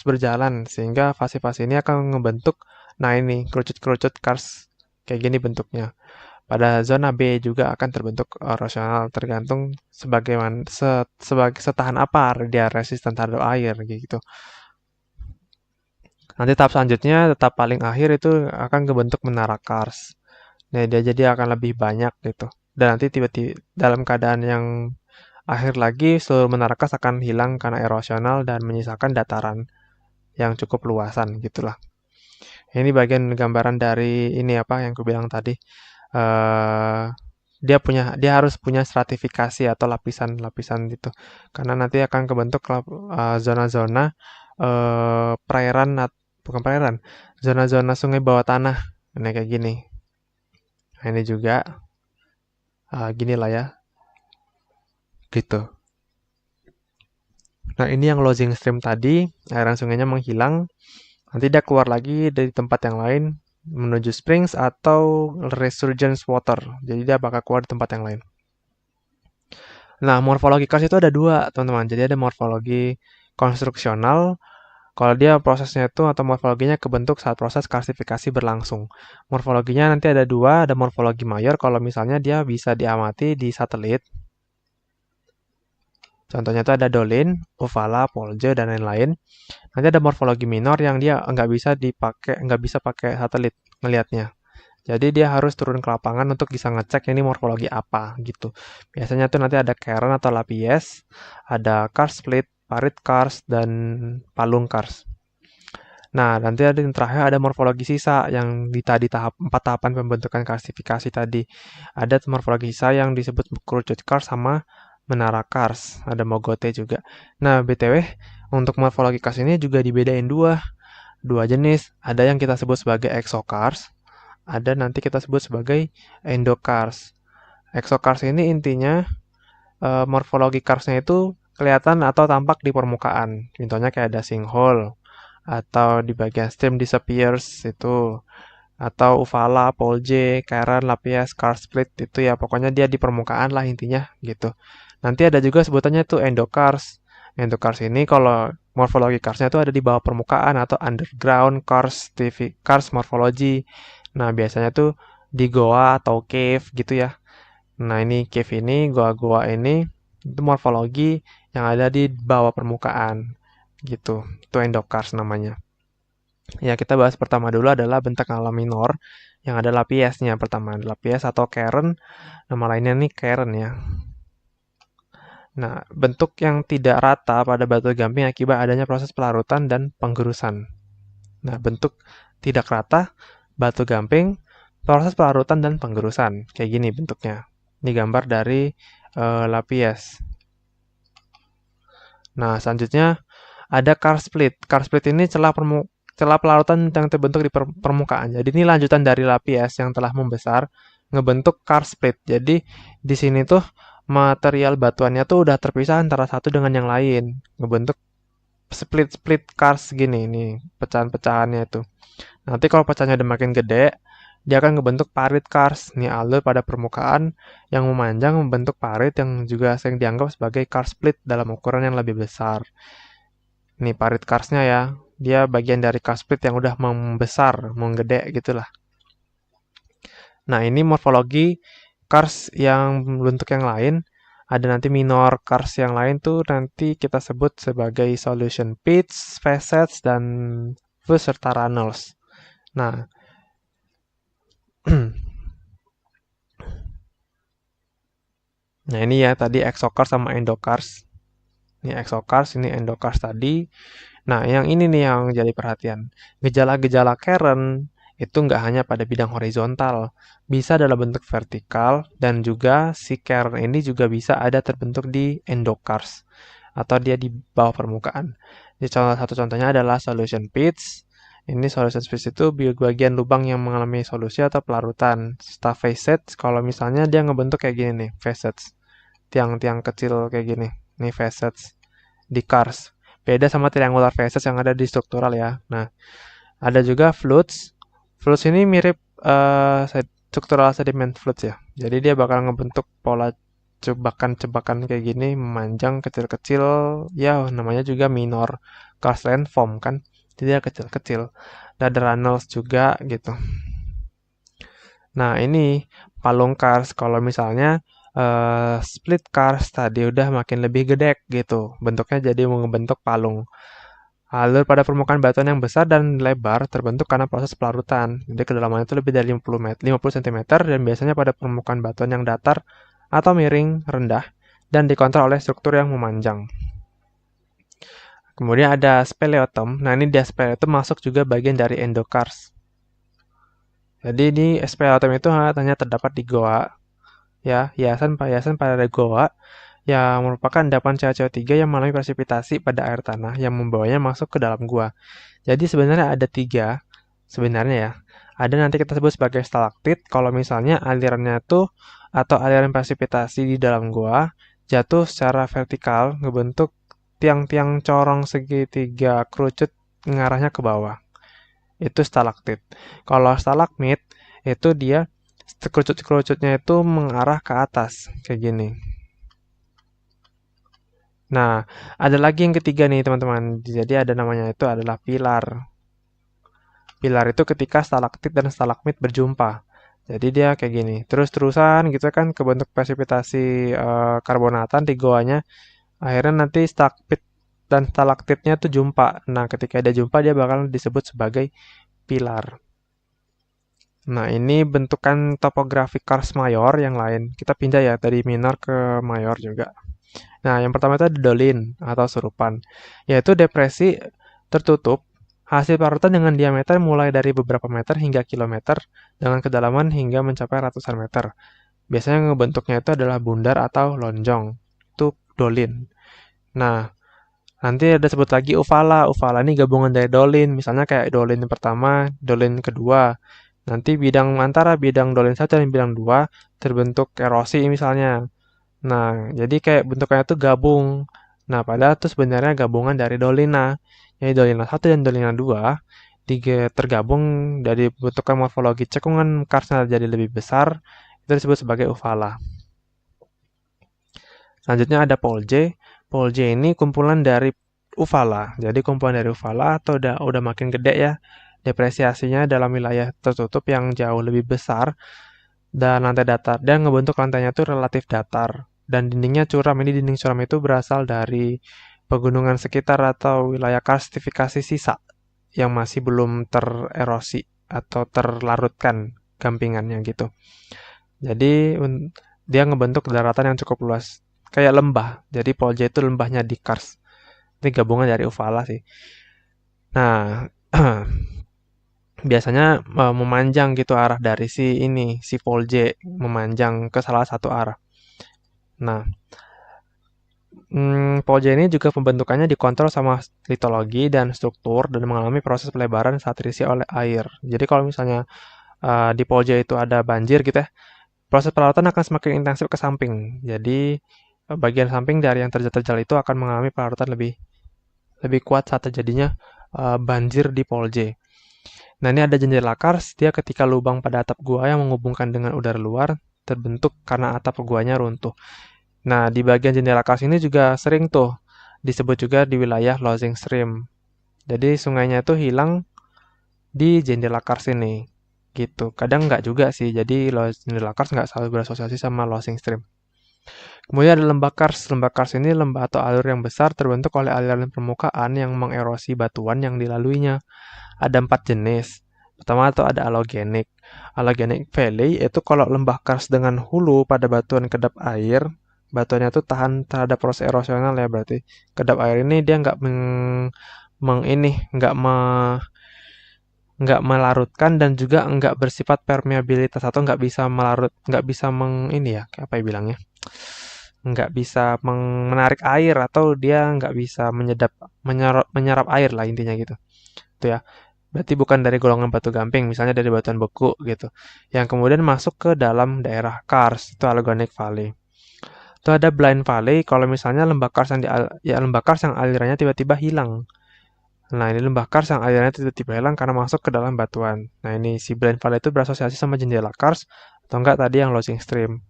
Speaker 1: berjalan sehingga fase-fase ini akan ngebentuk nah ini kerucut-kerucut karst kayak gini bentuknya. Pada zona B juga akan terbentuk erosional tergantung sebagai setahan apa dia resisten terhadap air gitu. Nanti tahap selanjutnya, tahap paling akhir itu akan kebentuk menara Kars. Nah, dia jadi akan lebih banyak gitu. Dan nanti tiba-tiba dalam keadaan yang akhir lagi, seluruh menara Kars akan hilang karena erosional dan menyisakan dataran yang cukup luasan gitulah. Ini bagian gambaran dari ini apa yang aku bilang tadi. eh dia harus punya stratifikasi atau lapisan-lapisan gitu. Karena nanti akan kebentuk zona-zona perairan bukan perairan, zona-zona sungai bawah tanah. Ini kayak gini. Nah, ini juga gini lah ya, gitu. Nah, ini yang losing stream tadi, aliran sungainya menghilang, nanti dia keluar lagi dari tempat yang lain menuju springs atau resurgence water. Jadi dia bakal keluar di tempat yang lain. Nah, morfologi kars itu ada dua, teman-teman. Jadi ada morfologi konstruksional. Kalau dia prosesnya itu atau morfologinya kebentuk saat proses karstifikasi berlangsung. Morfologinya nanti ada dua, ada morfologi mayor kalau misalnya dia bisa diamati di satelit. Contohnya itu ada Dolin, Uvala, Polje, dan lain-lain. Nanti ada morfologi minor yang dia nggak bisa pakai satelit ngelihatnya. Jadi dia harus turun ke lapangan untuk bisa ngecek ini morfologi apa gitu. Biasanya tuh nanti ada cairn atau lapies, ada karst split, parit karst, dan palung karst. Nah, nanti ada yang terakhir ada morfologi sisa yang di tadi tahap 4 tahapan pembentukan karstifikasi tadi. Ada morfologi sisa yang disebut kerucut karst sama menara karst. Ada mogote juga. Nah, BTW untuk morfologi karst ini juga dibedain dua jenis. Ada yang kita sebut sebagai exokarst, ada nanti kita sebut sebagai endokars. Exokars ini intinya morfologi karsnya itu kelihatan atau tampak di permukaan. Contohnya kayak ada sinkhole atau di bagian stream disappears itu. atau Uvala, Polje, Cairn, Lapias, Karst split itu ya pokoknya dia di permukaan lah intinya gitu. Nanti ada juga sebutannya tuh endokarst. Endokarst ini kalau morfologi karstnya itu ada di bawah permukaan atau underground karst morphology. Nah, biasanya tuh di goa atau cave gitu ya. Nah, ini cave ini, goa-goa ini itu morfologi yang ada di bawah permukaan gitu. Itu endokarst namanya. Ya, kita bahas pertama dulu adalah bentang alam minor yang ada lapiasnya. Pertama, lapias atau cairn, nama lainnya nih cairn ya. Nah, bentuk yang tidak rata pada batu gamping akibat adanya proses pelarutan dan penggerusan. Nah, bentuk tidak rata batu gamping, proses pelarutan dan penggerusan. Kayak gini bentuknya. Ini gambar dari lapias. Nah, selanjutnya ada karst split. Karst split ini celah pelarutan yang terbentuk di permukaan. Jadi ini lanjutan dari lapias yang telah membesar ngebentuk karst split. Jadi di sini tuh material batuannya tuh udah terpisah antara satu dengan yang lain, ngebentuk split karst gini nih pecahan-pecahannya itu. Nanti kalau pecahnya udah makin gede, dia akan ngebentuk parit karst. Nih alur pada permukaan yang memanjang membentuk parit yang juga sering dianggap sebagai karst split dalam ukuran yang lebih besar. Nih parit karstnya ya, dia bagian dari karst split yang udah membesar, menggede gitulah. Nah ini morfologi karst yang bentuk yang lain. Ada nanti minor karst yang lain tuh nanti kita sebut sebagai solution pits, facets, dan fuse serta runnels. Nah, nah ini ya tadi exokarst sama endokarst. Ini exokarst, ini endokarst tadi. Nah, yang ini nih yang jadi perhatian. Gejala-gejala Karen itu nggak hanya pada bidang horizontal, bisa dalam bentuk vertikal, dan juga si Karen ini juga bisa ada terbentuk di endokarst, atau dia di bawah permukaan. Jadi satu contohnya adalah solution pits. Ini solution pits itu bagian lubang yang mengalami solusi atau pelarutan. Serta facets, kalau misalnya dia ngebentuk kayak gini nih, facets. Tiang-tiang kecil kayak gini. Ini facets di karst. Beda sama triangular facets yang ada di struktural ya. Nah, ada juga flutes. Flutes ini mirip struktural sediment flutes ya. Jadi dia bakal ngebentuk pola cebakan-cebakan kayak gini, memanjang kecil-kecil. Ya, namanya juga minor karst landform kan. Jadi dia kecil-kecil. Dan ada runnels juga gitu. Nah, ini palung karst. Kalau misalnya split karst tadi udah makin lebih gede gitu. Bentuknya jadi membentuk palung. Alur pada permukaan batuan yang besar dan lebar terbentuk karena proses pelarutan. Jadi kedalamannya itu lebih dari 50 cm dan biasanya pada permukaan batuan yang datar atau miring, rendah, dan dikontrol oleh struktur yang memanjang. Kemudian ada speleotom. Nah ini di speleotom masuk juga bagian dari endokarst. Jadi di speleotom itu hanya terdapat di goa, ya hiasan pada goa yang merupakan endapan CO3 yang mengalami presipitasi pada air tanah yang membawanya masuk ke dalam gua. Jadi sebenarnya ada tiga, sebenarnya ya. Ada nanti kita sebut sebagai stalaktit, kalau misalnya alirannya tuh atau aliran presipitasi di dalam gua jatuh secara vertikal, ngebentuk tiang-tiang corong segitiga kerucut ngarahnya ke bawah. Itu stalaktit. Kalau stalagmit, itu dia kerucut-kerucutnya itu mengarah ke atas, kayak gini. Nah, ada lagi yang ketiga nih teman-teman. Jadi ada namanya itu adalah pilar. Pilar itu ketika stalaktit dan stalagmit berjumpa. Jadi dia kayak gini. Terus-terusan gitu kan kebentuk presipitasi karbonatan di goanya. Akhirnya nanti stalaktit dan stalaktitnya tuh jumpa. Nah, ketika dia jumpa dia bakal disebut sebagai pilar. Nah, ini bentukan topografi karst mayor yang lain. Kita pindah ya dari minor ke mayor juga. Nah, yang pertama itu ada dolin atau surupan, yaitu depresi tertutup hasil parutan dengan diameter mulai dari beberapa meter hingga kilometer dengan kedalaman hingga mencapai ratusan meter. Biasanya ngebentuknya itu adalah bundar atau lonjong. Itu dolin. Nah, nanti ada sebut lagi uvala. Uvala ini gabungan dari dolin. Misalnya kayak dolin yang pertama, dolin kedua. Nanti bidang antara bidang dolin 1 dan bidang 2 terbentuk erosi misalnya. Nah, jadi kayak bentuknya itu gabung. Nah, padahal itu sebenarnya gabungan dari dolina. Jadi dolina 1 dan dolina 2 tergabung dari bentukan morfologi cekungan karsnya jadi lebih besar, itu disebut sebagai uvala. Selanjutnya ada Polje. Polje ini kumpulan dari uvala. Jadi kumpulan dari uvala atau udah makin gede ya, depresiasinya dalam wilayah tertutup yang jauh lebih besar dan lantai datar. Dan ngebentuk lantainya itu relatif datar. Dan dindingnya curam. Ini dinding curam itu berasal dari pegunungan sekitar atau wilayah karstifikasi sisa yang masih belum tererosi atau terlarutkan gampingannya gitu. Jadi dia ngebentuk daratan yang cukup luas. Kayak lembah. Jadi Polja itu lembahnya di Kars. Ini gabungan dari uvala sih. Nah, biasanya memanjang gitu arah dari si Polje memanjang ke salah satu arah. Nah, Polja ini juga pembentukannya dikontrol sama litologi dan struktur dan mengalami proses pelebaran saat terisi oleh air. Jadi kalau misalnya di Polja itu ada banjir gitu ya, proses pelaratan akan semakin intensif ke samping. Jadi bagian samping dari yang terjal-terjal itu akan mengalami pelaratan lebih kuat saat terjadinya banjir di Polje. Nah, ini ada jendela kars, dia ketika lubang pada atap gua yang menghubungkan dengan udara luar terbentuk karena atap guanya runtuh. Nah, di bagian jendela kars ini juga sering tuh disebut juga di wilayah losing stream. Jadi sungainya itu hilang di jendela kars ini. Gitu. Kadang nggak juga sih, jadi jendela kars nggak selalu berasosiasi sama losing stream. Kemudian ada lembah kars. Lembah kars ini lembah atau alur yang besar terbentuk oleh aliran permukaan yang mengerosi batuan yang dilaluinya. Ada 4 jenis. Pertama itu ada alogenik. Alogenik valley itu kalau lembah kars dengan hulu pada batuan kedap air, batuannya itu tahan terhadap proses erosional ya berarti. Kedap air ini dia nggak nggak melarutkan dan juga nggak bersifat permeabilitas atau nggak bisa melarut, nggak bisa ini ya, apa ya bilangnya, nggak bisa menarik air atau dia nggak bisa menyerap air lah intinya gitu. Itu ya. Berarti bukan dari golongan batu gamping, misalnya dari batuan beku gitu. Yang kemudian masuk ke dalam daerah karst, itu Algonic Valley. Itu ada Blind Valley kalau misalnya lembah kars lembah kars yang alirannya tiba-tiba hilang. Nah, ini lembah kars yang alirannya tiba-tiba hilang karena masuk ke dalam batuan. Nah, ini si Blind Valley itu berasosiasi sama jendela kars atau enggak tadi yang losing stream.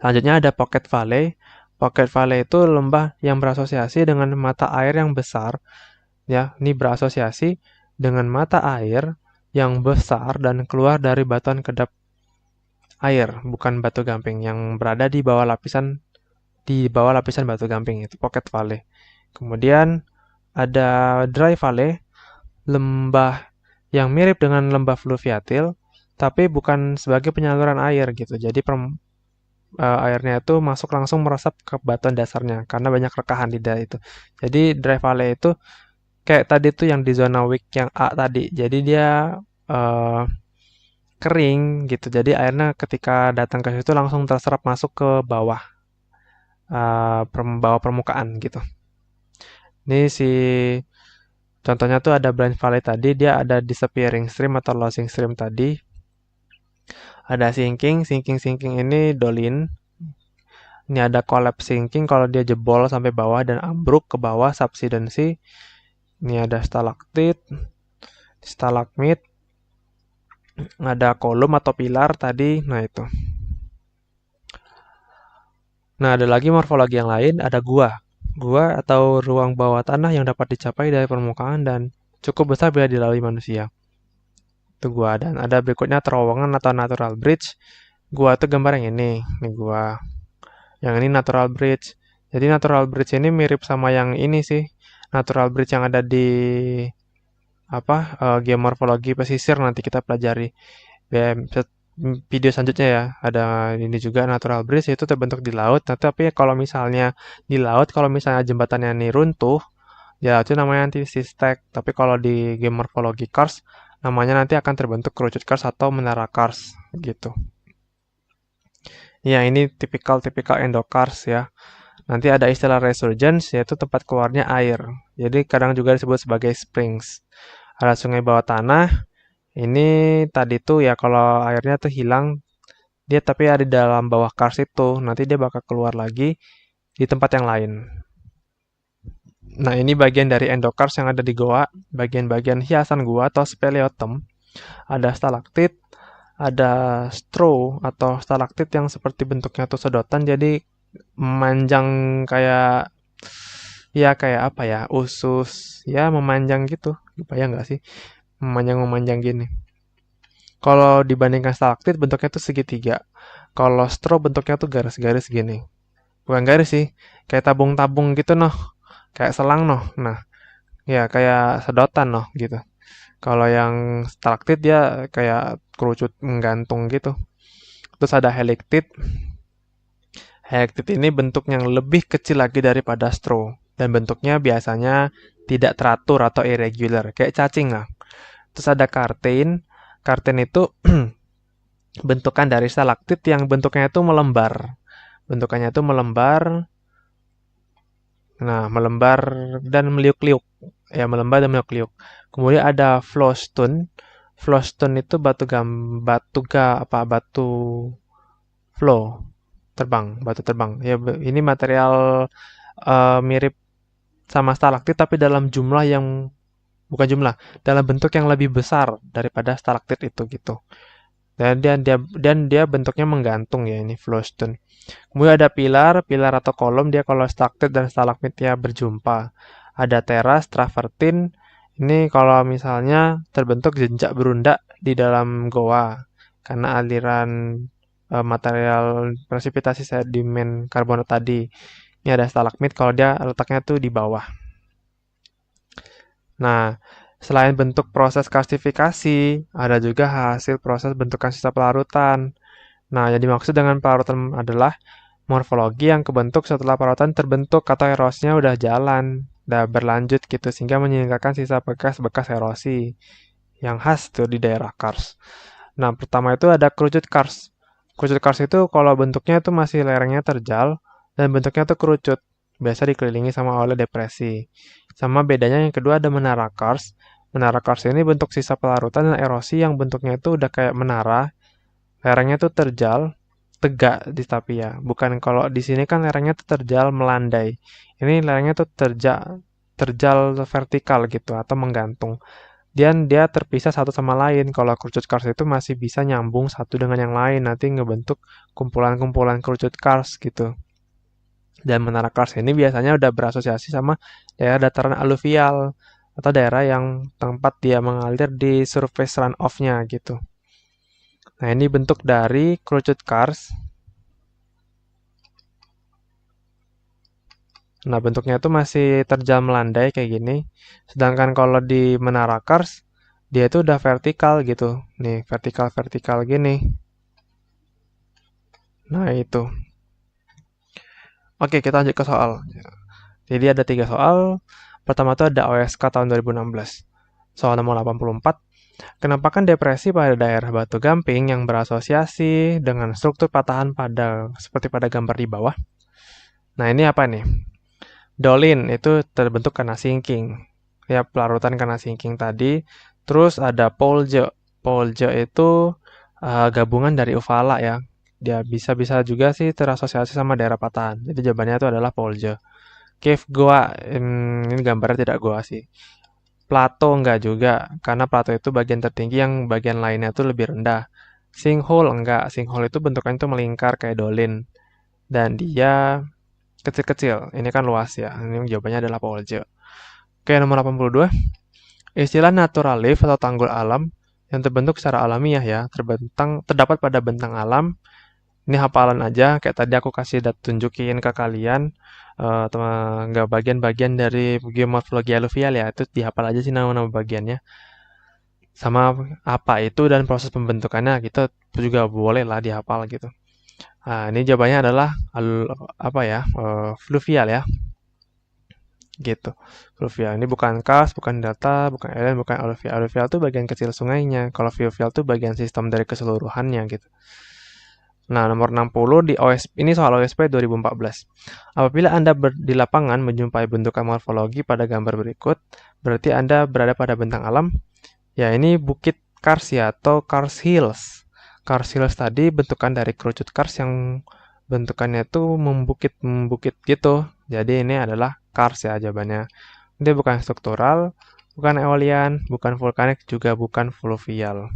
Speaker 1: Selanjutnya ada Pocket Valley. Pocket Valley itu lembah yang berasosiasi dengan mata air yang besar. Ya, ini berasosiasi dengan mata air yang besar dan keluar dari batuan kedap air, bukan batu gamping yang berada di bawah lapisan batu gamping itu Pocket Valley. Kemudian ada Dry Valley, lembah yang mirip dengan lembah fluviatil, tapi bukan sebagai penyaluran air gitu. Jadi airnya itu masuk langsung meresap ke batuan dasarnya karena banyak rekahan di daerah itu. Jadi Dry Valley itu kayak tadi tuh yang di zona weak yang A tadi. Jadi dia uh, kering gitu. Jadi airnya ketika datang ke situ langsung terserap masuk ke bawah permukaan gitu. Ini contohnya tuh ada Blind Valley tadi, dia ada disappearing stream atau losing stream tadi. Ada sinking ini dolin. Ini ada collapse sinking kalau dia jebol sampai bawah dan ambruk ke bawah subsidency. Ini ada stalaktit, stalagmit, ada kolom atau pilar tadi. Nah, itu. Nah, ada lagi morfologi yang lain, ada gua. Gua atau ruang bawah tanah yang dapat dicapai dari permukaan dan cukup besar bila dilalui manusia. Itu gua. Dan ada berikutnya terowongan atau natural bridge. Gua itu gambar yang ini gua. Yang ini natural bridge. Jadi natural bridge ini mirip sama yang ini sih. Natural bridge yang ada di geomorfologi pesisir nanti kita pelajari video selanjutnya ya. Ada ini juga natural bridge itu terbentuk di laut. Nah, tapi kalau misalnya di laut, kalau misalnya jembatannya ini runtuh, ya itu namanya nanti sistek. Tapi kalau di geomorfologi karst, namanya nanti akan terbentuk kerucut karst atau menara karst gitu. Ya, ini tipikal endokars ya. Nanti ada istilah resurgence, yaitu tempat keluarnya air. Jadi kadang juga disebut sebagai springs. Ada sungai bawah tanah. Ini tadi tuh ya kalau airnya tuh hilang, dia tapi ada di dalam bawah kars itu. Nanti dia bakal keluar lagi di tempat yang lain. Nah, ini bagian dari endokars yang ada di goa, bagian-bagian hiasan gua atau speleotem. Ada stalaktit, ada straw atau stalaktit yang seperti bentuknya tuh sedotan, jadi memanjang kayak ya kayak apa ya, usus, ya memanjang gitu. Bayang nggak sih? Memanjang-memanjang gini. Kalau dibandingkan stalaktit bentuknya tuh segitiga. Kalau straw bentuknya tuh garis-garis gini. Bukan garis sih, kayak tabung-tabung gitu noh. Kayak selang noh. Nah, ya kayak sedotan noh gitu. Kalau yang stalaktit dia kayak kerucut menggantung gitu. Terus ada helictit. Helictit ini bentuk yang lebih kecil lagi daripada straw. Dan bentuknya biasanya tidak teratur atau irregular. Kayak cacing lah. Terus ada kartin. Kartin itu bentukan dari stalaktit yang bentuknya itu melembar. Bentukannya itu melembar. Nah, melembar dan meliuk-liuk. Ya, melembar dan meliuk-liuk. Kemudian ada flowstone. Flowstone itu batu flow terbang, batu terbang. Ya, ini material mirip sama stalaktit tapi dalam jumlah yang bukan jumlah, dalam bentuk yang lebih besar daripada stalaktit itu gitu. Dan dia bentuknya menggantung ya ini flowstone. Kemudian ada pilar, pilar atau kolom dia kalau stalaktit dan stalagmitnya berjumpa. Ada teras, travertin. Ini kalau misalnya terbentuk jejak berundak di dalam goa karena aliran material presipitasi sedimen karbonat tadi. Ini ada stalagmit kalau dia letaknya tuh di bawah. Nah, selain bentuk proses karstifikasi, ada juga hasil proses bentukan sisa pelarutan. Nah, yang dimaksud dengan pelarutan adalah morfologi yang kebentuk setelah pelarutan terbentuk atau erosinya udah jalan, udah berlanjut gitu, sehingga meninggalkan sisa bekas-bekas erosi yang khas tuh di daerah kars. Nah, pertama itu ada kerucut kars. Kerucut kars itu kalau bentuknya itu masih lerengnya terjal dan bentuknya tuh kerucut. Biasa dikelilingi sama oleh depresi. Sama bedanya yang kedua ada menara kars. Menara kars ini bentuk sisa pelarutan dan erosi yang bentuknya itu udah kayak menara. Lerengnya tuh terjal, tegak di tapi ya. Bukan kalau di sini kan lerengnya tuh terjal melandai. Ini lerengnya tuh terjal vertikal gitu atau menggantung. Dan dia terpisah satu sama lain. Kalau kerucut kars itu masih bisa nyambung satu dengan yang lain, nanti ngebentuk kumpulan-kumpulan kerucut kars gitu. Dan menara kars ini biasanya udah berasosiasi sama daerah dataran aluvial atau daerah yang tempat dia mengalir di surface runoff-nya gitu. Nah, ini bentuk dari kerucut kars. Nah, bentuknya itu masih terjal melandai kayak gini. Sedangkan kalau di menara kars, dia itu udah vertikal gitu. Nih, vertikal-vertikal gini. Nah, itu. Oke, kita lanjut ke soal. Jadi ada 3 soal. Pertama itu ada OSK tahun 2016. Soal nomor 84. Kenapakan depresi pada daerah Batu Gamping yang berasosiasi dengan struktur patahan pada seperti pada gambar di bawah? Nah, ini apa nih? Dolin itu terbentuk karena sinking. Ya, pelarutan karena sinking tadi. Terus ada Polje. Polje itu gabungan dari Uvala ya. Dia bisa-bisa juga sih terasosiasi sama daerah patahan. Jadi jawabannya itu adalah Polje. Cave Goa, ini gambarnya tidak goa sih. Plato enggak juga, karena plato itu bagian tertinggi yang bagian lainnya itu lebih rendah. Sinkhole enggak, sinkhole itu bentukannya itu melingkar kayak dolin. Dan dia kecil-kecil, ini kan luas ya, ini jawabannya adalah Polje. Oke, nomor 82. Istilah natural leaf atau tanggul alam yang terbentuk secara alamiah ya, terdapat pada bentang alam. Ini hafalan aja, kayak tadi aku kasih tunjukin ke kalian, nggak bagian-bagian dari geomorfologi aluvial ya, itu dihafal aja sih nama-nama bagiannya. Sama apa itu dan proses pembentukannya, kita juga boleh lah dihafal gitu. Nah, ini jawabannya adalah apa ya, fluvial ya, gitu. Fluvial ini bukan karst, bukan data, bukan elen, bukan aluvial. Aluvial itu bagian kecil sungainya, kalau fluvial itu bagian sistem dari keseluruhannya gitu. Nah, nomor 60 di ini soal OSP 2014. Apabila Anda di lapangan menjumpai bentukan morfologi pada gambar berikut, berarti Anda berada pada bentang alam. Ya, ini Bukit Kars ya, atau Kars Hills. Kars Hills tadi bentukan dari kerucut kars yang bentukannya itu membukit-membukit gitu. Jadi ini adalah kars ya jawabannya. Dia bukan struktural, bukan eolian, bukan vulkanik, juga bukan fluvial.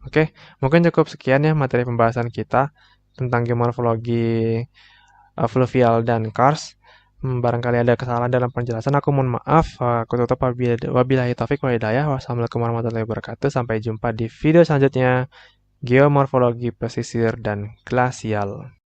Speaker 1: Oke, mungkin cukup sekian ya materi pembahasan kita tentang geomorfologi fluvial dan kars. Barangkali ada kesalahan dalam penjelasan, aku mohon maaf. Aku tutup wabillahi taufik wal hidayah. Wassalamualaikum warahmatullahi wabarakatuh. Sampai jumpa di video selanjutnya, geomorfologi pesisir dan glasial.